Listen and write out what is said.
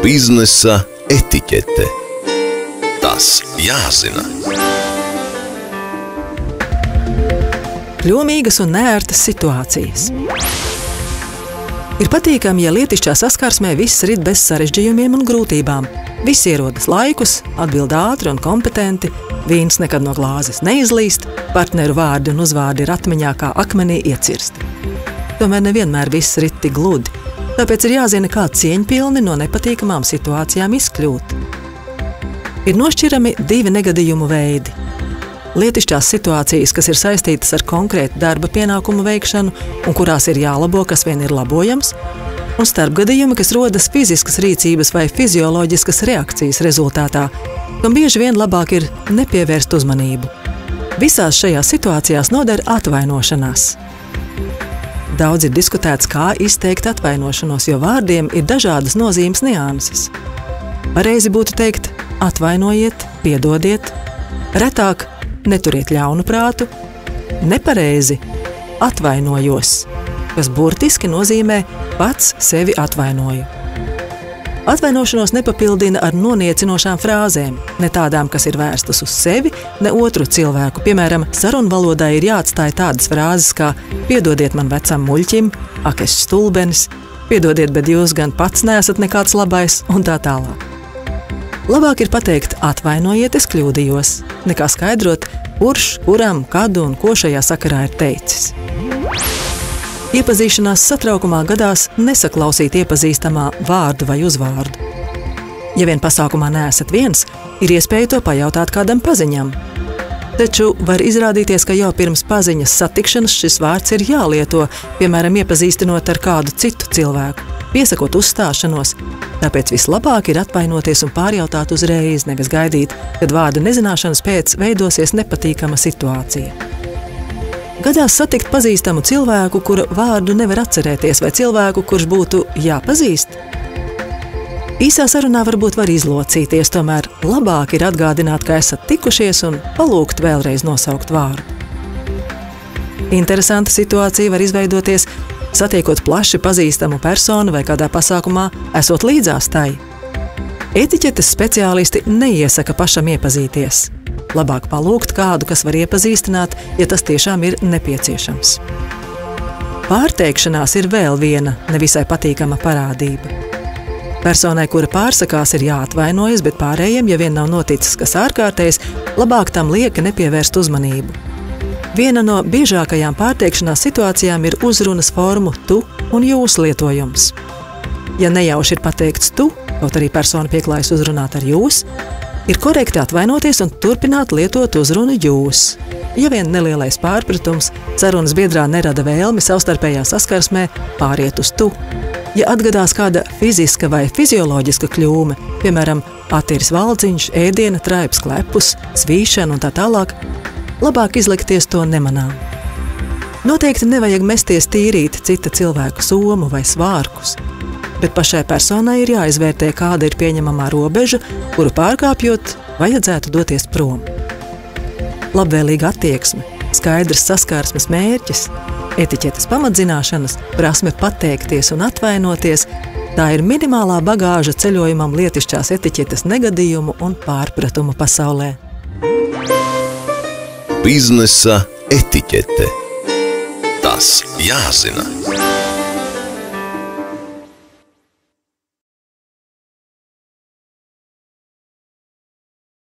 Biznesa etiķete. Tas jāzina. Kļūmīgas un neērtas situācijas. Ir patīkami, ja lietišķā saskarsmē viss rit bez sarežģījumiem un grūtībām. Visi ierodas laikus, atbild ātri un kompetenti, vīns nekad no glāzes neizlīst, partneru vārdi un uzvārdi ir atmiņā kā akmenī iecirsti. Tomēr nevienmēr viss rit tik gludi, tāpēc ir jāzina, kā cieņpilni no nepatīkamām situācijām izkļūt. Ir nošķirami divi negadījumu veidi. Lietišķās situācijas, kas ir saistītas ar konkrētu darba pienākumu veikšanu un kurās ir jālabo, kas vien ir labojams, un starpgadījumi, kas rodas fiziskas rīcības vai fizioloģiskas reakcijas rezultātā, kam bieži vien labāk ir nepievērst uzmanību. Visās šajās situācijās noder atvainošanās. Daudz ir diskutēts, kā izteikt atvainošanos, jo vārdiem ir dažādas nozīmes nianses. Pareizi būtu teikt atvainojiet, piedodiet, retāk neturiet ļaunu prātu, nepareizi atvainojos, kas burtiski nozīmē pats sevi atvainoju. Atvainošanos nepapildina ar noniecinošām frāzēm, ne tādām, kas ir vērstas uz sevi, ne otru cilvēku. Piemēram, sarunvalodā ir jāatstāj tādas frāzes kā piedodiet man vecam muļķim, ak es stulbenis, piedodiet, bet jūs gan pats neesat nekāds labais un tā tālāk. Labāk ir pateikt atvainojiet, es kļūdījos, nekā skaidrot, kurš, kuram, kad un ko šajā sakarā ir teicis. Iepazīšanās satraukumā gadās nesaklausīt iepazīstamā vārdu vai uzvārdu. Ja vien pasākumā neesat viens, ir iespēja to pajautāt kādam paziņam. Taču var izrādīties, ka jau pirms paziņas satikšanas šis vārds ir jālieto, piemēram, iepazīstinot ar kādu citu cilvēku, piesakot uzstāšanos. Tāpēc vislabāk ir atvainoties un pārjautāt uzreiz, nevis gaidīt, kad vārda nezināšanas pēc veidosies nepatīkama situācija. Gadās satikt pazīstamu cilvēku, kura vārdu nevar atcerēties, vai cilvēku, kurš būtu jāpazīst. Īsā sarunā varbūt var izlocīties, tomēr labāk ir atgādināt, ka esat tikušies un palūgt vēlreiz nosaukt vārdu. Interesanta situācija var izveidoties, satiekot plaši pazīstamu personu vai kādā pasākumā esot līdzās tai. Etiķetes speciālisti neiesaka pašam iepazīties. Labāk palūgt kādu, kas var iepazīstināt, ja tas tiešām ir nepieciešams. Pārteikšanās ir vēl viena nevisai patīkama parādība. Personai, kura pārsakās, ir jāatvainojas, bet pārējiem, ja vien nav noticis kas ārkārtējs, labāk tam lieka nepievērst uzmanību. Viena no biežākajām pārteikšanās situācijām ir uzrunas formu tu un jūs lietojums. Ja nejauši ir pateikts tu, kaut arī persona pieklājas uzrunāt ar jūs, ir korekti atvainoties un turpināt lietot uzrunu jūs. Ja vien nelielais pārpratums sarunas biedrā nerada vēlmi savstarpējā saskarsmē pāriet uz tu. Ja atgadās kāda fiziska vai fizioloģiska kļūme, piemēram, attīris valdziņš, ēdiena, traips klepus, svīšana un tā tālāk, labāk izlikties to nemanām. Noteikti nevajag mesties tīrīt cita cilvēka somu vai svārkus, bet pašai personai ir jāizvērtē, kāda ir pieņemamā robeža, kuru pārkāpjot, vajadzētu doties prom. Labvēlīga attieksme, skaidrs saskarsmes mērķis, etiķetes pamatzināšanas, prasme pateikties un atvainoties, tā ir minimālā bagāža ceļojumam lietišķās etiķetes negadījumu un pārpratumu pasaulē. Biznesa etiķete. Tas jāzina.